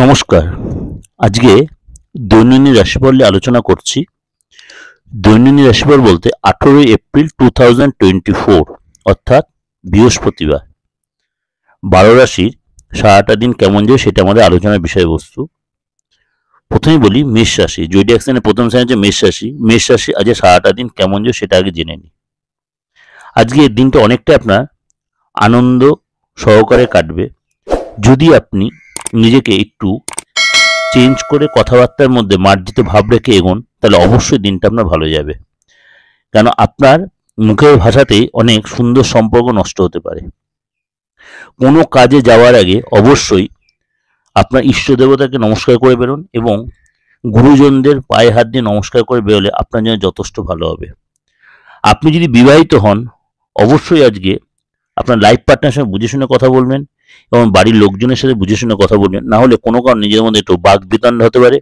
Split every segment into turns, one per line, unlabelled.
নমস্কার। আজকে দৈনন্দিন রাশিফল নিয়ে আলোচনা করছি। দৈনন্দিন রাশিফল বলতে 18 এপ্রিল 2024 অর্থাৎ বৃহস্পতিবার 12 রাশির সারাটা দিন কেমন যায় সেটা আমাদের আলোচনার বিষয়বস্তু। প্রথমেই বলি মেষ রাশি, জোডিয়াক সাইনের প্রথম সাইন হচ্ছে মেষ রাশি। মেষ রাশি আজকে সারাটা দিন কেমন যায় সেটা আগে জেনে নিই। আজকে এই দিনটা অনেকটা আপনার আনন্দ সহকারে কাটবে যদি আপনি নিজেকে একটু চেঞ্জ করে কথাবার্তার মধ্যে মার্জিত ভাব রেখে এগোন, তাহলে অবশ্যই দিনটা আপনার ভালো যাবে। কেন আপনার মুখের ভাষাতেই অনেক সুন্দর সম্পর্ক নষ্ট হতে পারে। কোনো কাজে যাওয়ার আগে অবশ্যই আপনার ইষ্ট দেবতাকে নমস্কার করে বেরোন এবং গুরুজনদের পায়ে হাত দিয়ে নমস্কার করে বেরোলে আপনার জন্য যথেষ্ট ভালো হবে। আপনি যদি বিবাহিত হন অবশ্যই আজকে আপনার লাইফ পার্টনারের সঙ্গে বুঝে শুনে কথা বলবেন এবং বাড়ির লোকজনের সাথে বুঝে শুনে কথা বলবেন, না হলে কোনো কারণে নিজের মধ্যে একটু বাক বিতণ্ড হতে পারে,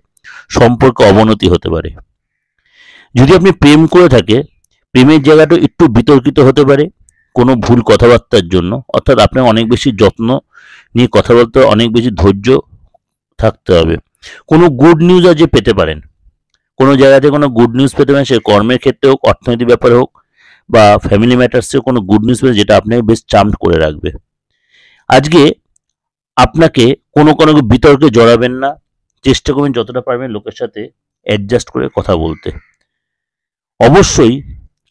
সম্পর্কে অবনতি হতে পারে। যদি আপনি প্রেম করে থাকে, প্রেমের জায়গাটা একটু বিতর্কিত হতে পারে কোনো ভুল কথাবার্তার জন্য, অর্থাৎ আপনার অনেক বেশি যত্ন নিয়ে কথা বলতে হবে, অনেক বেশি ধৈর্য থাকতে হবে। কোনো গুড নিউজ আজ পেতে পারেন, কোনো জায়গাতে কোনো গুড নিউজ পেতে পারেন, সে কর্মের ক্ষেত্রে হোক, অর্থনৈতিক ব্যাপারে হোক বা ফ্যামিলি ম্যাটার্সে কোনো গুড নিউজ পেতে, যেটা আপনাকে বেশ চাম্পড করে রাখবে। আজকে আপনাকে কোনো বিতর্কে জড়াবেন না, চেষ্টা করবেন যতটা পারবেন লোকের সাথে অ্যাডজাস্ট করে কথা বলতে। অবশ্যই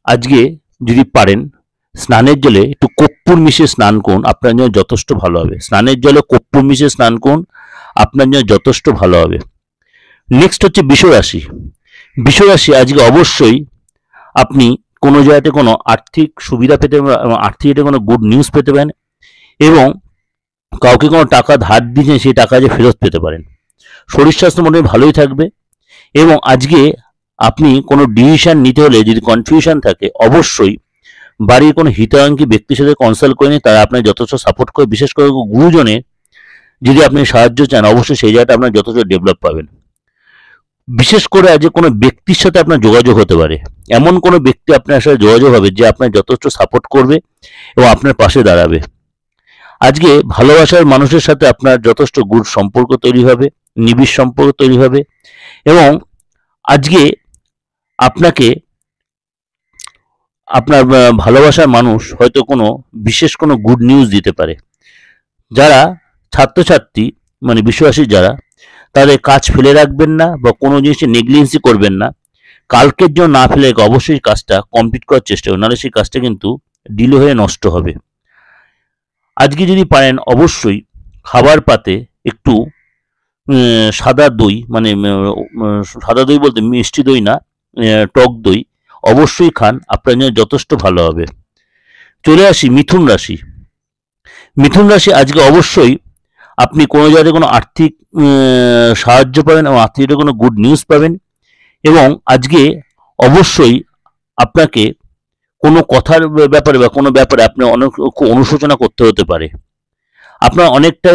আজকে যদি পারেন স্নানের জলে একটু কর্পূর মিশিয়ে স্নান করুন, আপনার জন্য যথেষ্ট ভালো হবে। স্নানের জলে কর্পূর মিশিয়ে স্নান করুন, আপনার জন্য যথেষ্ট ভালো হবে। নেক্সট হচ্ছে বৃষ রাশি। বৃষ রাশি আজকে অবশ্যই আপনি কোনো জায়গাতে কোনো আর্থিক সুবিধা পেতে এবং আর্থিক কোনো গুড নিউজ পেতে পারেন এবং কাউকে কোনো টাকা ধার দিয়েছেন সেই টাকা যে ফেরত পেতে পারেন। শরীর স্বাস্থ্য মোটামুটি ভালোই থাকবে এবং আজকে আপনি কোনো ডিসিশন নিতে হলে যদি কনফিউশন থাকে অবশ্যই বাড়ির কোনো হিতাকাঙ্ক্ষী ব্যক্তির সাথে কনসাল্ট করে নিন, তারা আপনাকে যথেষ্ট সাপোর্ট করে। বিশেষ করে গুরুজনের যদি আপনি সাহায্য চান অবশ্যই সেই জায়গাটা আপনার যথেষ্ট ডেভেলপ পাবেন। বিশেষ করে আজকে কোনো ব্যক্তির সাথে আপনার যোগাযোগ হতে পারে, এমন কোনো ব্যক্তি আপনার সাথে যোগাযোগ হবে যে আপনার যথেষ্ট সাপোর্ট করবে এবং আপনার পাশে দাঁড়াবে। আজকে ভালোবাসার মানুষের সাথে আপনার যথেষ্ট গুড সম্পর্ক তৈরি হবে, নিবিড় সম্পর্ক তৈরি হবে এবং আজকে আপনাকে আপনার ভালোবাসার মানুষ হয়তো কোনো বিশেষ কোনো গুড নিউজ দিতে পারে। যারা ছাত্রছাত্রী মানে বিশ্ববাসী যারা, তাদের কাজ ফেলে রাখবেন না বা কোনো জিনিসে নেগলিজেন্সি করবেন না। কালকের জন্য না ফেলে রেখে অবশ্যই কাজটা কমপ্লিট করার চেষ্টা করুন, নাহলে সেই কাজটা কিন্তু ডিলে হয়ে নষ্ট হবে। আজকে যদি পারেন অবশ্যই খাবার পাতে একটু সাদা দই, মানে সাদা দই বলতে মিষ্টি দই না, টক দই অবশ্যই খান, আপনার জন্য যথেষ্ট ভালো হবে। চলে আসি মিথুন রাশি। মিথুন রাশি আজকে অবশ্যই আপনি কোনো জায়গায় কোনো আর্থিক সাহায্য পাবেন এবং আর্থিক কোনো গুড নিউজ পাবেন এবং আজকে অবশ্যই আপনাকে কোনো কথার ব্যাপারে বা কোনো ব্যাপারে আপনি অনেক খুব অনুশোচনা করতে হতে পারে। আপনার অনেকটা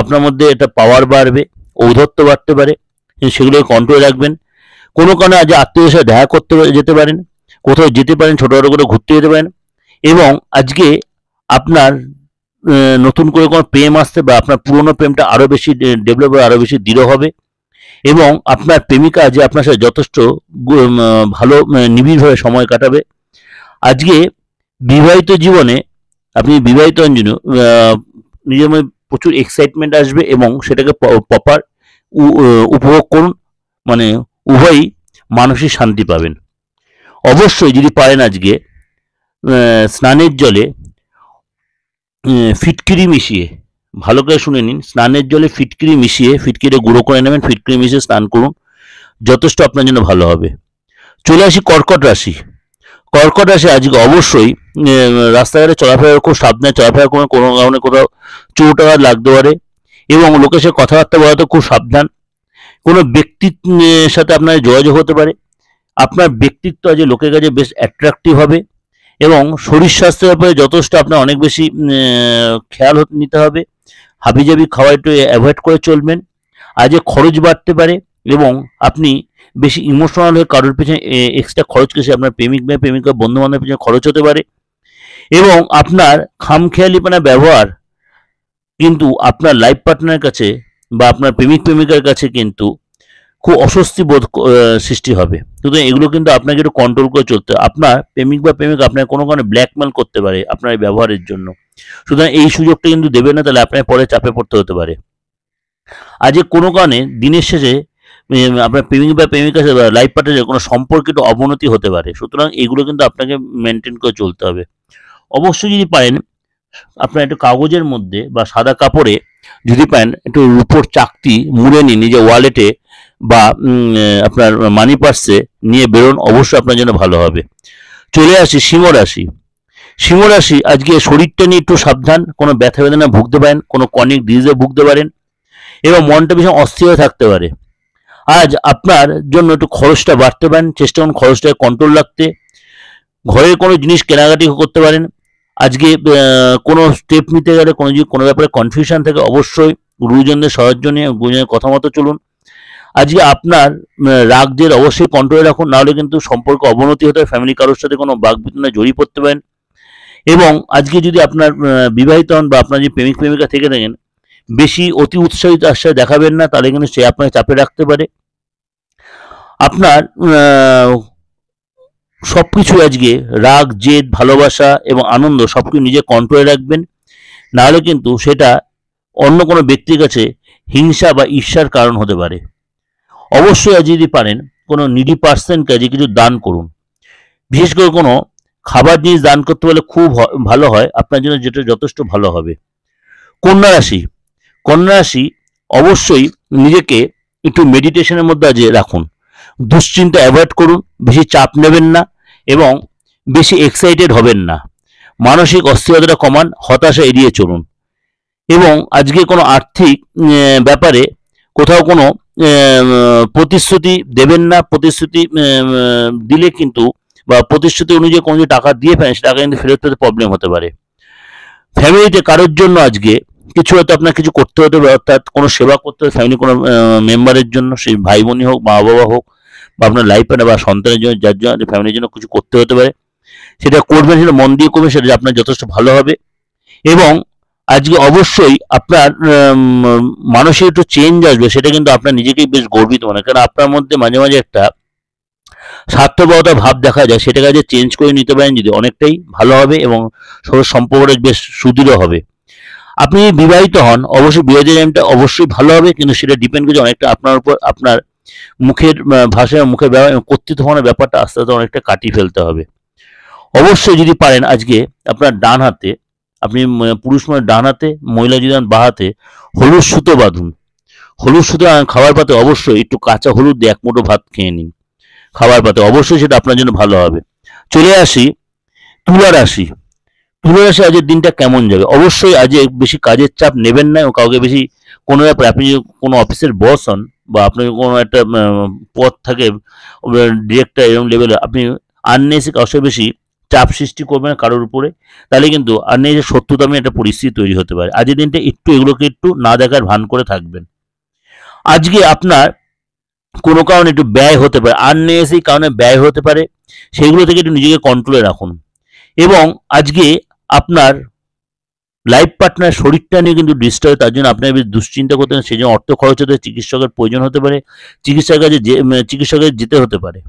আপনার মধ্যে এটা পাওয়ার বাড়বে, ঔদ্ধত্য বাড়তে পারে, সেগুলোকে কন্ট্রোলে রাখবেন। কোনো কারণে আজ আত্মীয়দের সাথে দেখা করতে যেতে পারেন, কোথাও যেতে পারেন, ছোটোখাটো করে ঘুরতে যেতে পারেন এবং আজকে আপনার নতুন করে কোনো প্রেম আসতে বা আপনার পুরনো প্রেমটা আরও বেশি ডেভেলপ হবে, আরও বেশি দৃঢ় হবে এবং আপনার প্রেমিকা আজ আপনার সাথে যথেষ্ট ভালো নিবিড়ভাবে সময় কাটাবে। আজকে বিবাহিত জীবনে আপনি বিবাহিত জন্য নিজের মধ্যে প্রচুর এক্সাইটমেন্ট আসবে এবং সেটাকে প্রপার উপভোগ করুন, মানে উভয়ই মানসিক শান্তি পাবেন। অবশ্যই যদি পারেন আজকে স্নানের জলে ফিটকিরি মিশিয়ে, ভালো করে শুনে নিন, স্নানের জলে ফিটকিরি মিশিয়ে ফিটকিরি গুঁড়ো করে নেবেন, ফিটকিরি মিশিয়ে স্নান করুন, যথেষ্ট আপনার জন্য ভালো হবে। চলে আসি কর্কট রাশি। কর্কট রাশি আজকে অবশ্যই রাস্তাঘাটে চলাফেরা খুব সাবধানে চলাফেরা করুন, কোনো কারণে কোথাও চোট আঘাত লাগতে পারে এবং লোকের সাথে কথাবার্তা বলাতে খুব সাবধান। কোনো ব্যক্তির সাথে আপনার যোগাযোগ হতে পারে, আপনার ব্যক্তিত্ব আজ লোকের কাছে বেশ অ্যাট্রাকটিভ হবে এবং শরীর স্বাস্থ্যের ব্যাপারে যথেষ্ট আপনার অনেক বেশি খেয়াল নিতে হবে। হাবিজাবি খাওয়া একটু অ্যাভয়েড করে চলবেন। আজ খরচ বাড়তে পারে এবং আপনি বেশি ইমোশনাল হয়ে কারোর পেছনে এক্সট্রা খরচ কেসে আপনার প্রেমিক বা প্রেমিকা বন্ধু বান্ধবের পেছনে খরচ হতে পারে এবং আপনার খামখেয়ালিপনা ব্যবহার কিন্তু আপনার লাইফ পার্টনারের কাছে বা আপনার প্রেমিক প্রেমিকার কাছে কিন্তু খুব অস্বস্তি বোধ সৃষ্টি হবে। সুতরাং এগুলো কিন্তু আপনাকে একটু কন্ট্রোল করে চলতে হবে। আপনার প্রেমিক বা প্রেমিকা আপনাকে কোনো কারণে ব্ল্যাকমেল করতে পারে আপনার এই ব্যবহারের জন্য। সুতরাং এই সুযোগটা কিন্তু দেবেন না, তাহলে আপনার পরে চাপে পড়তে হতে পারে। আজকে কোনো কারণে দিনের শেষে আপনার প্রেমিক বা প্রেমিকার সাথে লাইফ পার্টনারের কোনো সম্পর্কে একটু অবনতি হতে পারে। সুতরাং এগুলো কিন্তু আপনাকে মেনটেন করে চলতে হবে। অবশ্যই যদি পারেন আপনার একটু কাগজের মধ্যে বা সাদা কাপড়ে যদি পারেন একটু রূপোর চাকতি মুড়ে নিন নিজের ওয়ালেটে বা আপনার মানি পার্সে নিয়ে বেরোন, অবশ্যই আপনার জন্য ভালো হবে। চলে আসি সিংহ রাশি। সিংহ রাশি আজকে শরীরটা নিয়ে একটু সাবধান, কোনো ব্যথা বেদনা ভুগতে পারেন, কোনো ক্রনিক ডিজিজে ভুগতে পারেন এবং মনটা ভীষণ অস্থির হয়ে থাকতে পারে। আজ আপনার জন্য একটু খরচটা বাড়তে পারেন, চেষ্টা করুন খরচটাকে কন্ট্রোল রাখতে। ঘরের কোনো জিনিস কেনাকাটি করতে পারেন। আজকে কোনো স্টেপ নিতে গেলে কোনো ব্যাপারে কনফিউশন থাকে, অবশ্যই গুরুজনদের সাহায্য নিয়ে গুরুজনের কথা মতো চলুন। আজকে আপনার রাগ জেদ অবশ্যই কন্ট্রোলে রাখুন, নাহলে কিন্তু সম্পর্ক অবনতি হতে হয়, ফ্যামিলি কারোর সাথে কোনো বাকবিতণ্ডায় জড়িয়ে পড়তে পারেন। এবং আজকে যদি আপনার বিবাহিত হন বা আপনার যদি প্রেমিক প্রেমিকা থেকে থাকেন, বেশি অতি উৎসাহিত আশ্বাস দেখাবেন না, তাহলে কিন্তু সে আপনাকে চাপে রাখতে পারে। আপনার সবকিছু আজকে রাগ জেদ ভালোবাসা এবং আনন্দ সবকিছু নিজে কন্ট্রোলে রাখবেন, নাহলে কিন্তু সেটা অন্য কোনো ব্যক্তির কাছে হিংসা বা ঈর্ষার কারণ হতে পারে। অবশ্যই আজ যদি পারেন কোনো নিডি পার্সনকে আজকে কিছু দান করুন, বিশেষ করে কোনো খাবার জিনিস দান করতে পারলে খুব ভালো হয় আপনার জন্য, যেটা যথেষ্ট ভালো হবে। কন্যা রাশি। কন্যা রাশি অবশ্যই নিজেকে একটু মেডিটেশনের মধ্যে আজ রাখুন, দুশ্চিন্তা অ্যাভয়েড করুন, বেশি চাপ নেবেন না এবং বেশি এক্সাইটেড হবেন না। মানসিক অস্থিরতা কমান, হতাশা এড়িয়ে চলুন এবং আজকে কোনো আর্থিক ব্যাপারে কোথাও কোনো প্রতিশ্রুতি দেবেন না। প্রতিশ্রুতি দিলে কিন্তু বা প্রতিশ্রুতি অনুযায়ী কোনো যে টাকা দিয়ে ফেলেন, সে টাকা কিন্তু ফেরত পেতে প্রবলেম হতে পারে। ফ্যামিলিতে কারোর জন্য আজকে কিছু হয়তো আপনার কিছু করতে হতে পারে, অর্থাৎ কোনো সেবা করতে হবে ফ্যামিলি কোনো মেম্বারের জন্য, সেই ভাই বোনই হোক, মা বাবা হোক, বা আপনার লাইফ পার্টনার বা সন্তানের জন্য, যার জন্য ফ্যামিলির জন্য কিছু করতে হতে পারে, সেটা করবেন, সেটা মন দিয়ে করবেন, সেটা আপনার যথেষ্ট ভালো হবে। এবং আজকে অবশ্যই আপনার মানসিক একটু চেঞ্জ আসবে, সেটা কিন্তু আপনার নিজেকেই বেশ গর্বিত মনে হয়, কারণ আপনার মধ্যে মাঝে মাঝে একটা স্বার্থপরতা ভাব দেখা যায়, সেটাকে আজ চেঞ্জ করে নিতে পারেন যদি অনেকটাই ভালো হবে এবং সবার সম্পর্কটা বেশ সুদৃঢ় হবে। আপনি বিবাহিত হন, অবশ্যই বিবাহিত টাইমটা অবশ্যই ভালো হবে, কিন্তু সেটা ডিপেন্ড করছে অনেকটা আপনার উপর। আপনার মুখের ভাষা, মুখের কর্তৃত্বপূর্ণ ব্যাপারটা আস্তে আস্তে অনেকটা কাটিয়ে ফেলতে হবে। অবশ্যই যদি পারেন আজকে আপনার ডান হাতে, আপনি পুরুষ মানুষ ডান হাতে, মহিলা যদি বাঁ হাতে হলুদ সুতো বাঁধুন। হলুদ সুতো খাবার পাতে অবশ্যই একটু কাঁচা হলুদ দিয়ে এক মুঠো ভাত খেয়ে নিন খাবার পাতে, অবশ্যই সেটা আপনার জন্য ভালো হবে। চলে আসি তুলা রাশি। তুলা রাশি আজকের দিনটা কেমন যাবে? অবশ্যই আজ বেশি কাজের চাপ নেবেন না এবং কাউকে বেশি কোনো ব্যাপারে, আপনি যদি কোনো অফিসের বস হন বা আপনার কোনো একটা পদ থাকে ডিরেক্টর এরকম লেভেলে, আপনি আননেসেসারি কারোর সাথে বেশি চাপ সৃষ্টি করবেন না কারোর উপরে, তাহলে কিন্তু আননেসেসারি শত্রুতামি একটা পরিস্থিতি তৈরি হতে পারে। আজকের দিনটা একটু এগুলোকে একটু না দেখার ভান করে থাকবেন। আজকে আপনার কোনো কারণে একটু ব্যয় হতে পারে, আননেসেসারি কারণে ব্যয় হতে পারে, সেগুলো থেকে একটু নিজেকে কন্ট্রোলে রাখুন। এবং আজকে আপনার লাইফ পার্টনার শরীরটা নিয়ে কিন্তু ডিস্টার্ব, তার জন্য আপনার বেশ দুশ্চিন্তা করতে হবে, সেই জন্য অর্থ খরচ হতে, চিকিৎসকের প্রয়োজন হতে পারে, চিকিৎসকের যেতে হতে পারে।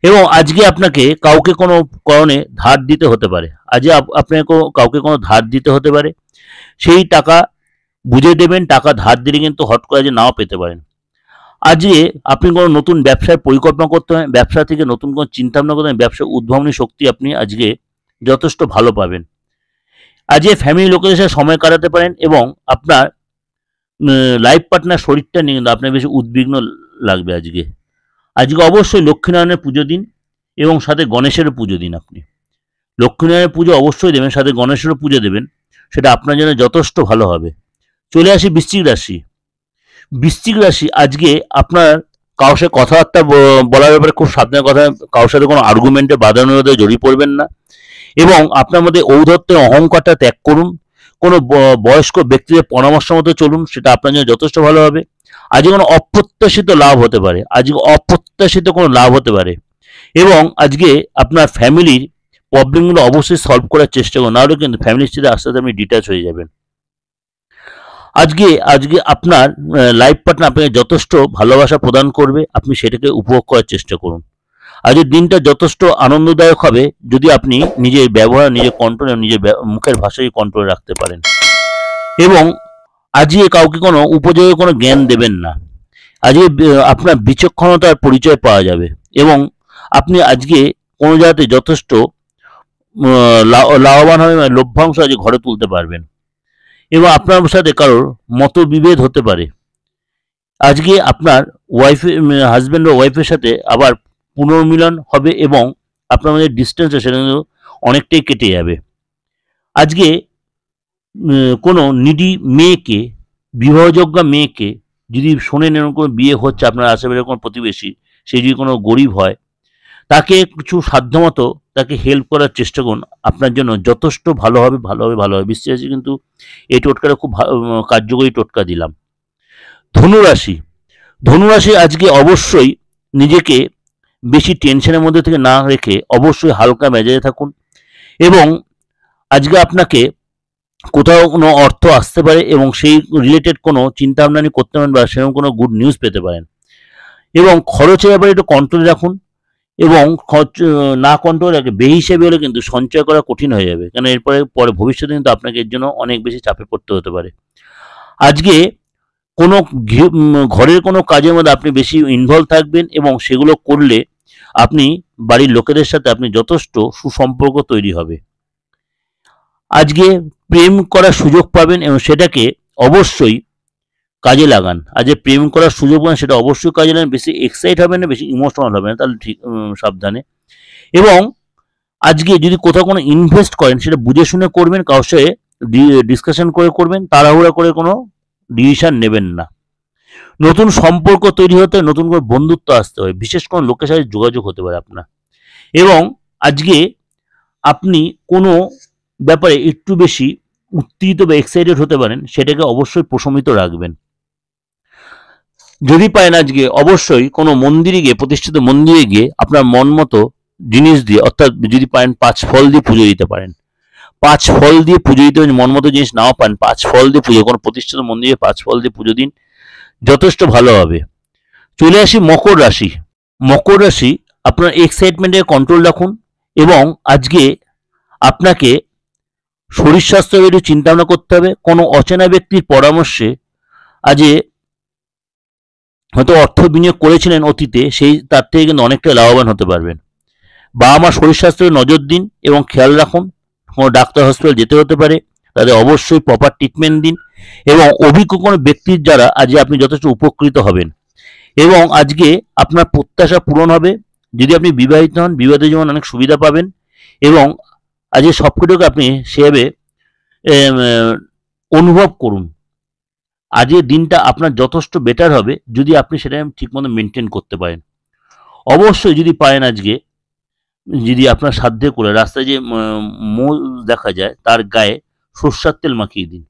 এবং আজকে আপনাকে কাউকে কোনো কারণে ধার দিতে হতে পারে, আজকে আপনাকে কাউকে কোনো ধার দিতে হতে পারে, সেই টাকা বুঝে দেবেন। টাকা ধার দিলে কিন্তু হট করে যে নাও পেতে পারেন। আজকে আপনি কোনো নতুন ব্যবসার পরিকল্পনা করতে হয়, ব্যবসা থেকে নতুন কোনো চিন্তাভাবনা করতে হয়, ব্যবসার উদ্ভাবনী শক্তি আপনি আজকে যথেষ্ট ভালো পাবেন। আজকে ফ্যামিলি লোকেদের সাথে সময় কাটাতে পারেন এবং আপনার লাইফ পার্টনার শরীরটা নিয়ে কিন্তু আপনার বেশি উদ্বিগ্ন লাগবে। আজকে অবশ্যই লক্ষ্মীনারায়ণের পুজো দিন এবং সাথে গণেশেরও পুজো দিন। আপনি লক্ষ্মীনারায়ণের পুজো অবশ্যই দেবেন, সাথে গণেশেরও পুজো দেবেন, সেটা আপনার জন্য যথেষ্ট ভালো হবে। চলে আসি বৃশ্চিক রাশি। বৃশ্চিক রাশি আজকে আপনার কারোর সাথে কথাবার্তা বলার ব্যাপারে খুব সাবধানে কথা, কারোর সাথে কোনো আর্গুমেন্টে বাদানুবাদে জড়িয়ে পড়বেন না এবং আপনার মধ্যে ঔদ্ধত্যের অহংকারটা ত্যাগ করুন। কোনো বয়স্ক ব্যক্তিদের পরামর্শ মতো চলুন, সেটা আপনার জন্য যথেষ্ট ভালো হবে। আজকে কোনো অপ্রত্যাশিত লাভ হতে পারে, আজকে অপ্রত্যাশিত কোনো লাভ হতে পারে এবং আজকে আপনার ফ্যামিলির প্রবলেমগুলো অবশ্যই সলভ করার চেষ্টা করুন, নাহলে কিন্তু ফ্যামিলির সাথে আস্তে আস্তে আপনি ডিট্যাচ হয়ে যাবেন। আজকে আজকে আপনার লাইফ পার্টনার আপনাকে যথেষ্ট ভালোবাসা প্রদান করবে, আপনি সেটাকে উপভোগ করার চেষ্টা করুন। আজকের দিনটা যথেষ্ট আনন্দদায়ক হবে যদি আপনি নিজের ব্যবহার, নিজের কন্ট্রোল, নিজের মুখের ভাষাকে কন্ট্রোলে রাখতে পারেন। এবং আজকে কাউকে কোনো উপযোগী কোনো জ্ঞান দেবেন না। আজকে আপনার বিচক্ষণতার পরিচয় পাওয়া যাবে এবং আপনি আজকে কোনো জায়গাতে যথেষ্ট লাভবান হবে, লভ্যাংশ আজকে ঘরে তুলতে পারবেন এবং আপনার সাথে কারোর মতবিভেদ হতে পারে। আজকে আপনার হাজব্যান্ড বা ওয়াইফের সাথে আবার পুনর্মিলন হবে এবং আপনার মধ্যে ডিস্টেন্স সেটা কিন্তু অনেকটাই কেটে যাবে। আজকে কোনো নিডি মেয়েকে, বিবাহযোগ্য মেয়েকে যদি শোনেন এরকম কোনো বিয়ে হচ্ছে আপনার আশেপাশে কোনো প্রতিবেশী, সে যদি কোনো গরিব হয়, তাকে কিছু সাধ্যমতো তাকে হেল্প করার চেষ্টা করুন। আপনার জন্য যথেষ্ট ভালো হবে, ভালো হবে, ভালো হবে। বিশ্বাসী কিন্তু এই টোটকাটা খুব কার্যকরী টোটকা দিলাম। ধনুরাশি, ধনুরাশি আজকে অবশ্যই নিজেকে বেশি টেনশনের মধ্যে থেকে না রেখে অবশ্যই হালকা মেজাজে থাকুন এবং আজকে আপনাকে কোথাও কোনো অর্থ আসতে পারে এবং সেই রিলেটেড কোনো চিন্তা ভাবনা নিয়ে করতে পারেন বা সেরকম কোনো গুড নিউজ পেতে পারেন। এবং খরচের ব্যাপারে একটু কন্ট্রোলে রাখুন এবং খরচ না কন্ট্রোল রাখে বেহিসাবি হলে কিন্তু সঞ্চয় করা কঠিন হয়ে যাবে, কেন পরে ভবিষ্যতে কিন্তু আপনাকে এর জন্য অনেক বেশি চাপে পড়তে হতে পারে। আজকে কোনো ঘরের কোনো কাজের মধ্যে আপনি বেশি ইনভলভ থাকবেন এবং সেগুলো করলে আপনি বাড়ির লোকেদের সাথে আপনি যথেষ্ট সুসম্পর্ক তৈরি হবে। আজকে প্রেম করার সুযোগ পাবেন এবং সেটাকে অবশ্যই কাজে লাগান। আজকে প্রেম করার সুযোগ পান সেটা অবশ্যই কাজে লাগান। বেশি এক্সাইট হবে না, বেশি ইমোশনাল হবে না, তাহলে ঠিক সাবধানে। এবং আজকে যদি কোথাও কোনো ইনভেস্ট করেন সেটা বুঝে শুনে করবেন, কারোর সাথে ডিসকাশন করে করবেন, তাড়াহুড়া করে কোনো ডিসিশন নেবেন না। নতুন সম্পর্ক তৈরি হতে, নতুন করে বন্ধুত্ব আসতে হয়, বিশেষ কোনো লোকের সাথে যোগাযোগ হতে পারে আপনার। এবং আজকে আপনি কোনো ব্যাপারে একটু বেশি উত্তেজিত বা এক্সাইটেড হতে পারেন, সেটাকে অবশ্যই প্রশমিত রাখবেন। যদি পারেন আজকে অবশ্যই কোনো মন্দিরে গিয়ে, প্রতিষ্ঠিত মন্দিরে গিয়ে আপনার মন মতো জিনিস দিয়ে, অর্থাৎ যদি পারেন 5 ফল দিয়ে পুজো দিতে পারেন। 5 ফল দিয়ে পুজো দিতে পারেন, মন মতো জিনিস নাও পান, 5 ফল দিয়ে পুজো, কোনো প্রতিষ্ঠিত মন্দিরে 5 ফল দিয়ে পুজো দিন, যথেষ্ট ভালো হবে। চলে আসি মকর রাশি। মকর রাশি, আপনার এক্সাইটমেন্টের কন্ট্রোল রাখুন এবং আজকে আপনাকে শরীর স্বাস্থ্য একটু চিন্তা ভাবনা করতে হবে। কোনো অচেনা ব্যক্তির পরামর্শে আজকে হয়তো অর্থ বিনিয়োগ করেছিলেন অতীতে, তার থেকে কিন্তু অনেকটা লাভবান হতে পারবেন। বাবা মা শরীর স্বাস্থ্যের নজর দিন এবং খেয়াল রাখুন। কোনো ডাক্তার হসপিটাল যেতে হতে পারে, তাদের অবশ্যই প্রপার ট্রিটমেন্ট দিন এবং অভিজ্ঞ কোনো ব্যক্তির দ্বারা আজকে আপনি যথেষ্ট উপকৃত হবেন এবং আজকে আপনার প্রত্যাশা পূরণ হবে। যদি আপনি বিবাহিত হন, বিবাহিত জীবন অনেক সুবিধা পাবেন এবং আজকে সবকিছুকে আপনি সেভাবে অনুভব করুন। আজকের দিনটা আপনার যথেষ্ট বেটার হবে যদি আপনি সেটা ঠিকমতো মেনটেন করতে পারেন। অবশ্যই যদি পারেন আজকে, যদি আপনার সাধ্যে করে রাস্তায় যে মোল দেখা যায় তার গায়ে সর্ষার তেল মাখিয়ে দিন,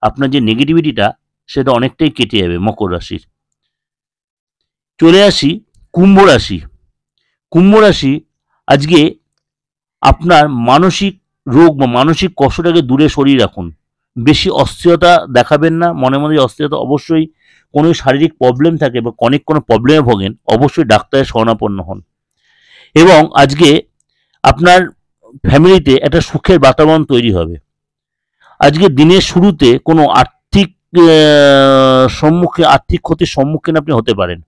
আপনার যে নেগেটিভিটিটা সেটা অনেকটাই কেটে যাবে মকর রাশির। চলে আসি কুম্ভ রাশি। কুম্ভ রাশি, আজকে আপনার মানসিক রোগ বা মানসিক কষ্টটাকে দূরে সরিয়ে রাখুন। বেশি অস্থিরতা দেখাবেন না, মনে মনে অস্থিরতা, অবশ্যই কোনো শারীরিক প্রবলেম থাকে বা অনেক কোনো প্রবলেমে ভোগেন, অবশ্যই ডাক্তারের শরণাপন্ন হন। এবং আজকে আপনার ফ্যামিলিতে একটা সুখের বাতাবরণ তৈরি হবে। আজকে দিনের শুরুতে কোনো আর্থিক ক্ষতির সম্মুখীন আপনি হতে পারেন।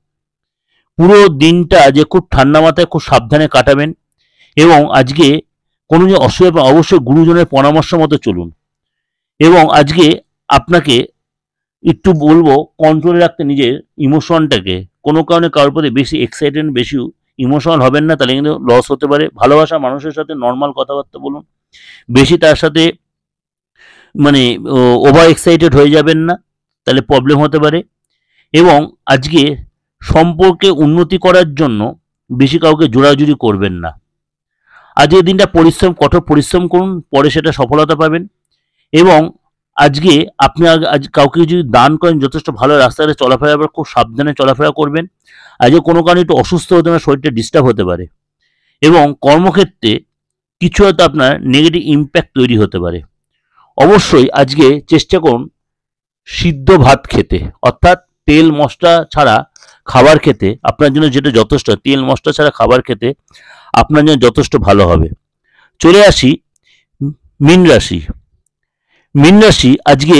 পুরো দিনটা যে খুব ঠান্ডা মাথায় খুব সাবধানে কাটাবেন এবং আজকে কোনো যে অসুবিধা, অবশ্যই গুরুজনের পরামর্শ মতো চলুন। এবং আজকে আপনাকে একটু বলবো কন্ট্রোলে রাখতে নিজের ইমোশনটাকে। কোনো কারণে কারোর প্রতি বেশি এক্সাইটেড, বেশি ইমোশনাল হবেন না, তাহলে কিন্তু লস হতে পারে। ভালোবাসা মানুষের সাথে নর্মাল কথাবার্তা বলুন, বেশি তার সাথে মানে ওভার এক্সাইটেড হয়ে যাবেন না, তাহলে প্রবলেম হতে পারে। এবং আজকে সম্পর্কে উন্নতি করার জন্য বেশি কাউকে জোরাজুরি করবেন না। আজকের দিনটা কঠোর পরিশ্রম করুন, পরে সেটা সফলতা পাবেন। এবং আজকে আপনি আজ কাউকে যদি দান করেন, যথেষ্ট ভালো। রাস্তাতে চলাফেরা খুব সাবধানে চলাফেরা করবেন। আজকে কোনো কারণে একটু অসুস্থ হতে পারে, শরীরটা ডিস্টার্ব হতে পারে এবং কর্মক্ষেত্রে কিছু হয়তো আপনার নেগেটিভ ইম্প্যাক্ট তৈরি হতে পারে। অবশ্যই আজকে চেষ্টা করুন সিদ্ধ ভাত খেতে, অর্থাৎ তেল মশলা ছাড়া খাবার খেতে আপনার জন্য যেটা যথেষ্ট, তেল মশলা ছাড়া খাবার খেতে আপনার জন্য যথেষ্ট ভালো হবে। চলে আসি মীন রাশি। মীন রাশি, আজকে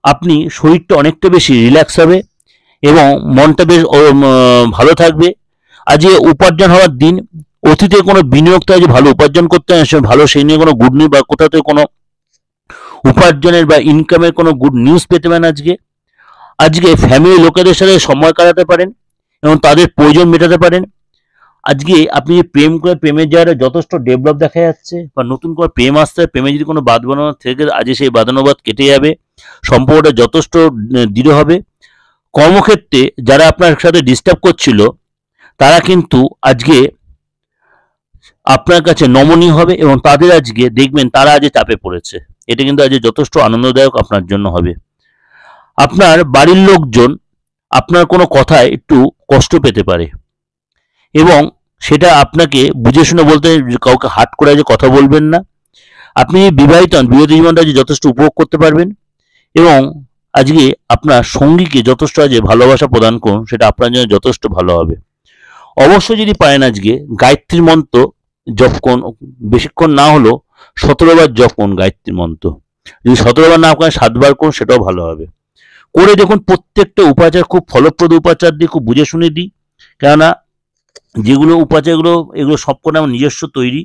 আপনি শরীরটা অনেকটা বেশি রিল্যাক্স হবে এবং মনটা বেশ ভালো থাকবে। আজকে উপার্জন হওয়ার দিন, অতীতে কোনো বিনিয়োগটা আজ ভালো উপার্জন করতে হয়, ভালো সেই নিয়ে কোনো গুড নিউজ বা কোথাও থেকে কোনো উপার্জনের বা ইনকামের কোনো গুড নিউজ পেতে পারেন। আজকে ফ্যামিলি লোকেদের সাথে সময় কাটাতে পারেন এবং তাদের প্রয়োজন মেটাতে পারেন। আজকে আপনি প্রেম করে প্রেমের জায়গাটা যথেষ্ট ডেভেলপ দেখা যাচ্ছে, বা নতুন করে প্রেম আসতে, প্রেমে যদি কোনো বাদ বানানো থেকে আজ সেই বাদানুবাদ কেটে যাবে, সম্পর্কটা যথেষ্ট দৃঢ় হবে। কর্মক্ষেত্রে যারা আপনার সাথে ডিস্টার্ব করছিল তারা কিন্তু আজকে আপনার কাছে নমনীয় হবে এবং তাদের আজকে দেখবেন তারা আজ চাপে পড়েছে। এটা কিন্তু আজ যথেষ্ট আনন্দদায়ক আপনার জন্য হবে। আপনার বাড়ির লোকজন আপনার কোনো কথায় একটু কষ্ট পেতে পারে এবং সেটা আপনাকে বুঝে শুনে বলতে, কাউকে হাট করে যে কথা বলবেন না। আপনি বিবাহিত হন, বিবাহিত জীবনটা আজ যথেষ্ট উপভোগ করতে পারবেন এবং আজকে আপনার সঙ্গীকে যথেষ্ট আজ ভালোবাসা প্রদান করুন, সেটা আপনার জন্য যথেষ্ট ভালো হবে। অবশ্যই যদি পারেন আজকে গায়ত্রীর মন্ত্র জপ করুন, বেশিক্ষণ না হলো 17 বার জপ করুন গায়ত্রীর মন্ত্র। যদি 17 বার না করেন 7 বার করুন, সেটাও ভালো হবে। করে দেখুন, প্রত্যেকটা উপাচার খুব ফলপ্রদ উপাচার দিয়ে খুব বুঝে শুনে দিই, কেননা যেগুলো উপাচারগুলো এগুলো সবকটা আমার নিজস্ব তৈরি।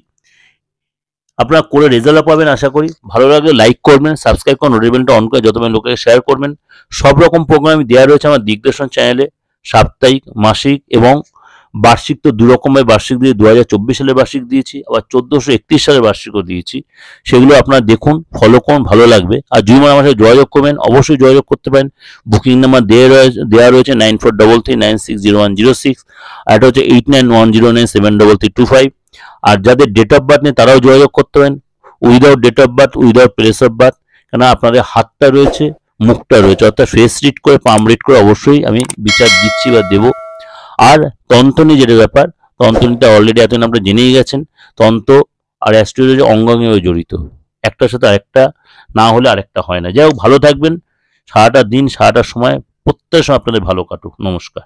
আপনারা করে রেজাল্ট পাবেন আশা করি। ভালো লাগলে লাইক করবেন, সাবস্ক্রাইব করুন, নোটিফিকেশনটা অন করে যত লোকের শেয়ার করবেন। সব রকম প্রোগ্রাম দেওয়া রয়েছে আমার দিগদর্শন চ্যানেলে, সাপ্তাহিক, মাসিক এবং বার্ষিক। তো দু রকমের বার্ষিক দিয়ে 2024 সালের বার্ষিক দিয়েছি, আবার 1431 সালের বার্ষিকও দিয়েছি। সেগুলো আপনারা দেখুন, ফলো করুন, ভালো লাগবে। আর যদি আমার সাথে যোগাযোগ করবেন, অবশ্যই যোগাযোগ করতে পারেন। বুকিং নাম্বার দেওয়া রয়েছে 9433960106, আর এটা হচ্ছে 8910973325। আর যাদের ডেট অফ বার্থ নেই তারাও যোগাযোগ করতে পারেন, without date of birth, without place of birth. কেন আপনাদের হাতটা রয়েছে, মুখটা রয়েছে, অর্থাৎ ফেস রিড করে, পাম রিড করে অবশ্যই আমি বিচার দিচ্ছি বা দেবো। আর তন্ত্রনী যেটা ব্যাপার, তন্ত্রনীটা অলরেডি এতদিন আপনারা জেনেই গেছেন। তন্ত্র আর অ্যাস্ট্রোলজি অঙ্গাঙ্গিভাবে জড়িত, একটার সাথে আরেকটা না হলে আরেকটা হয় না। যাই হোক, ভালো থাকবেন। সারাটা দিন, সারাটা সময়, প্রত্যেক সময় আপনাদের ভালো কাটুক। নমস্কার।